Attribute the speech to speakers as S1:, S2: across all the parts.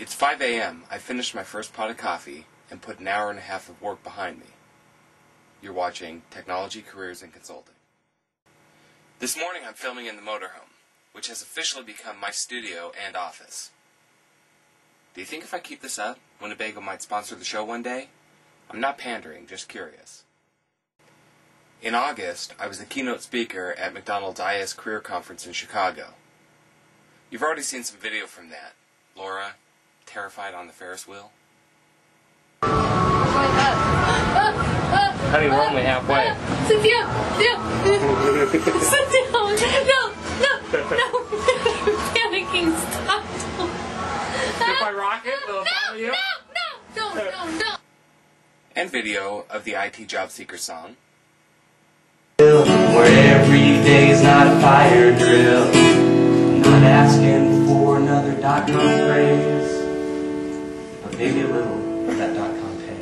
S1: It's 5 a.m. I finished my first pot of coffee and put an hour and a half of work behind me. You're watching Technology, Careers, and Consulting. This morning I'm filming in the motorhome, which has officially become my studio and office. Do you think if I keep this up, Winnebago might sponsor the show one day? I'm not pandering, just curious. In August, I was the keynote speaker at McDonald's IS Career Conference in Chicago. You've already seen some video from that. Laura, terrified on the Ferris wheel.
S2: Honey, we're only halfway.
S3: Sit down. Sit down. No. Panicking. Stop.
S2: If I rock it, will it bother you?
S3: No.
S1: And video of the IT Job Seeker song.
S4: Where every day's not a fire drill. Not asking for another .com praise, but maybe a little of that .com pay.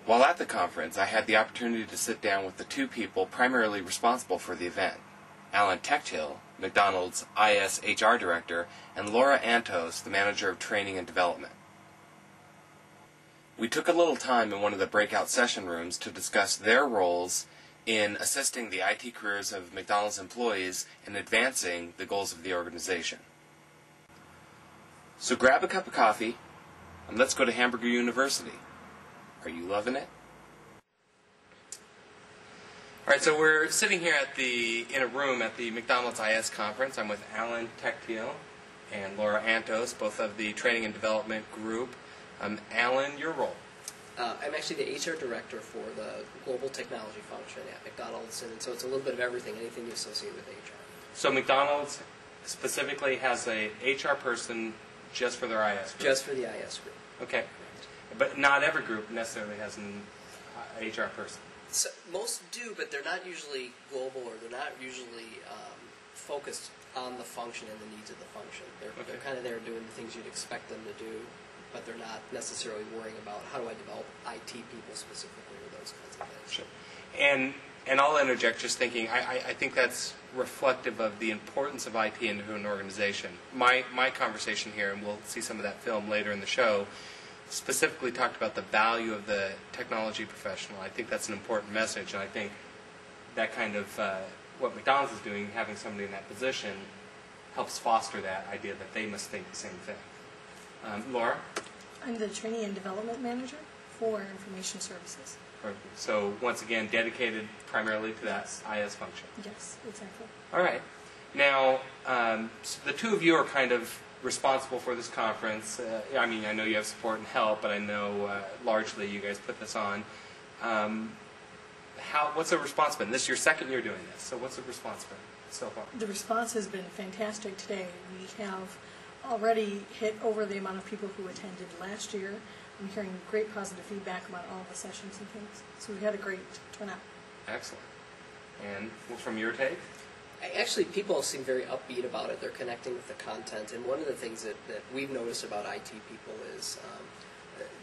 S1: While at the conference, I had the opportunity to sit down with the two people primarily responsible for the event, Tecktiel, McDonald's IS HR Director, and Laura Antos, the Manager of Training and Development. We took a little time in one of the breakout session rooms to discuss their roles in assisting the IT careers of McDonald's employees in advancing the goals of the organization. So grab a cup of coffee, and let's go to Hamburger University. Are you loving it? All right, so we're sitting here in a room at the McDonald's IS conference. I'm with Tecktiel and Laura Antos, both of the Training and Development Group. Alan, your role?
S5: I'm actually the HR director for the global technology function at McDonald's, and so it's a little bit of everything, anything you associate with HR.
S1: So McDonald's specifically has a HR person just for their IS group?
S5: Just for the IS group.
S1: Okay. But not every group necessarily has an HR person.
S5: So most do, but they're not usually global, or they're not usually focused on the function and the needs of the function. They're kind of there doing the things you'd expect them to do, but they're not necessarily worrying about how do I develop IT people specifically or those kinds of things.
S1: Sure. And I'll interject just thinking, I think that's reflective of the importance of IT into an organization. My conversation here, and we'll see some of that film later in the show, specifically talked about the value of the technology professional. I think that's an important message, and I think that kind of what McDonald's is doing, having somebody in that position, helps foster that idea that they must think the same thing. Laura?
S3: I'm the Training and Development Manager for Information Services.
S1: Perfect. So, once again, dedicated primarily to that IS function.
S3: Yes, exactly.
S1: All right. Now, so the two of you are kind of responsible for this conference. I mean, I know you have support and help, but I know largely you guys put this on. What's the response been? This is your second year doing this, so what's the response been so far?
S3: The response has been fantastic today. We have already hit over the amount of people who attended last year. I'm hearing great positive feedback about all the sessions and things. So we had a great turnout.
S1: Excellent. And from your take?
S5: Actually, people seem very upbeat about it. They're connecting with the content. And one of the things that we've noticed about IT people is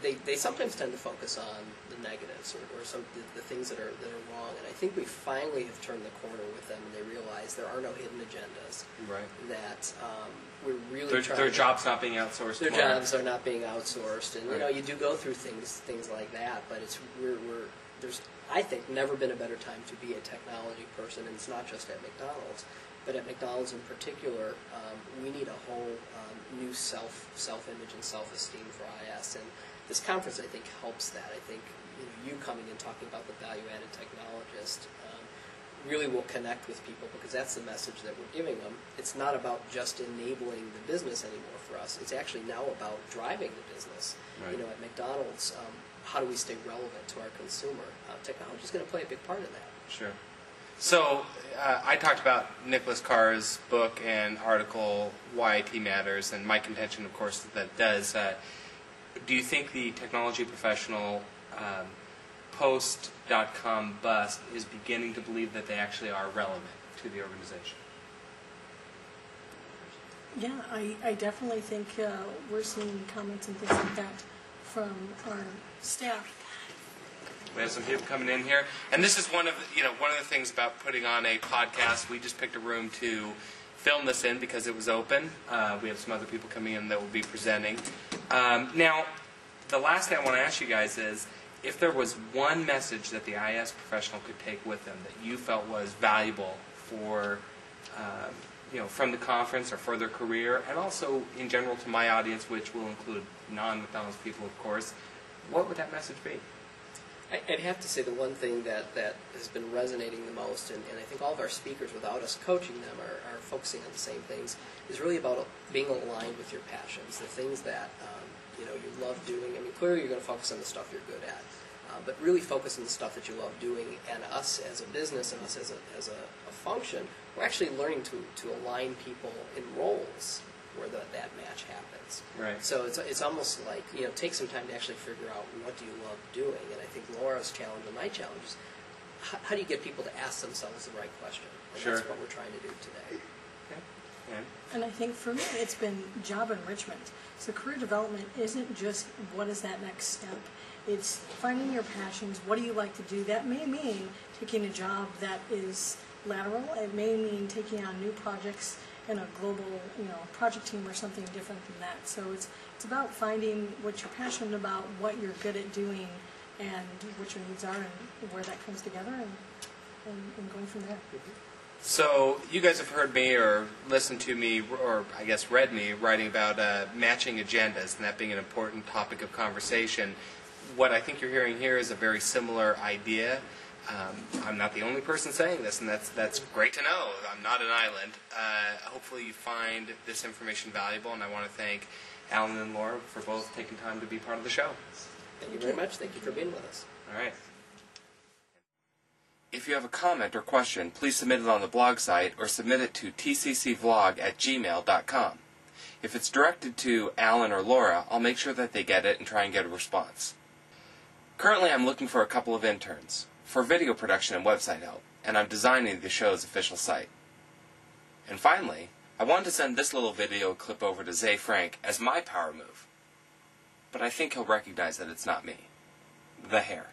S5: they sometimes tend to focus on the negatives or some the things that are wrong. And I think we finally have turned the corner with them, and they realize there are no hidden agendas.
S1: Right.
S5: That we're really trying.
S1: Their jobs not being outsourced.
S5: Their jobs are not being outsourced, and you know you do go through things like that. But there's I think never been a better time to be a technology person, and it's not just at McDonald's, but at McDonald's in particular, we need a whole new self-image and self-esteem for IS, and this conference I think helps that. I think you coming and talking about the value-added technologist really will connect with people, because that's the message that we're giving them. It's not about just enabling the business anymore for us. It's actually now about driving the business. Right. At McDonald's, how do we stay relevant to our consumer? Technology is going to play a big part in that.
S1: Sure. So I talked about Nicholas Carr's book and article, Why IT Matters, and my contention, of course, that it does. Do you think the technology professional post.com bust is beginning to believe that they actually are relevant to the organization?
S3: Yeah, I definitely think we're seeing comments and things like that from our staff.
S1: We have some people coming in here, and this is one of the things about putting on a podcast. We just picked a room to film this in because it was open. We have some other people coming in that will be presenting. Now, the last thing I want to ask you guys is, if there was one message that the IS professional could take with them that you felt was valuable for, from the conference or for their career, and also in general to my audience, which will include non-McDonald's people, of course, what would that message be?
S5: I'd have to say the one thing that has been resonating the most, and I think all of our speakers, without us coaching them, are focusing on the same things, is really about being aligned with your passions, the things that you love doing. I mean, clearly you're going to focus on the stuff you're good at, but really focus on the stuff that you love doing. And us as a business and us as a function, we're actually learning to align people in roles where that match happens.
S1: Right.
S5: So it's almost like, take some time to actually figure out what do you love doing. And I think Laura's challenge and my challenge is how do you get people to ask themselves the right question? And
S1: Sure.
S5: That's what we're trying to do today.
S1: Okay. And
S3: And I think for me, it's been job enrichment. So career development isn't just what is that next step. It's finding your passions. What do you like to do? That may mean taking a job that is lateral. It may mean taking on new projects in a global, project team or something different than that. So it's about finding what you're passionate about, what you're good at doing, and what your needs are, and where that comes together, and going from there.
S1: so you guys have heard me or listened to me, or I guess read me, writing about matching agendas, and that being an important topic of conversation. What I think you're hearing here is a very similar idea. I'm not the only person saying this, and that's great to know. I'm not an island. Hopefully you find this information valuable, and I want to thank Alan and Laura for both taking time to be part of the show.
S5: Thank you very much. Thank you for being with us.
S1: All right. If you have a comment or question, please submit it on the blog site or submit it to tccvlog@gmail.com. If it's directed to Alan or Laura, I'll make sure that they get it and try and get a response. Currently, I'm looking for a couple of interns for video production and website help, and I'm designing the show's official site. And finally, I wanted to send this little video clip over to Zay Frank as my power move. But I think he'll recognize that it's not me. The hair.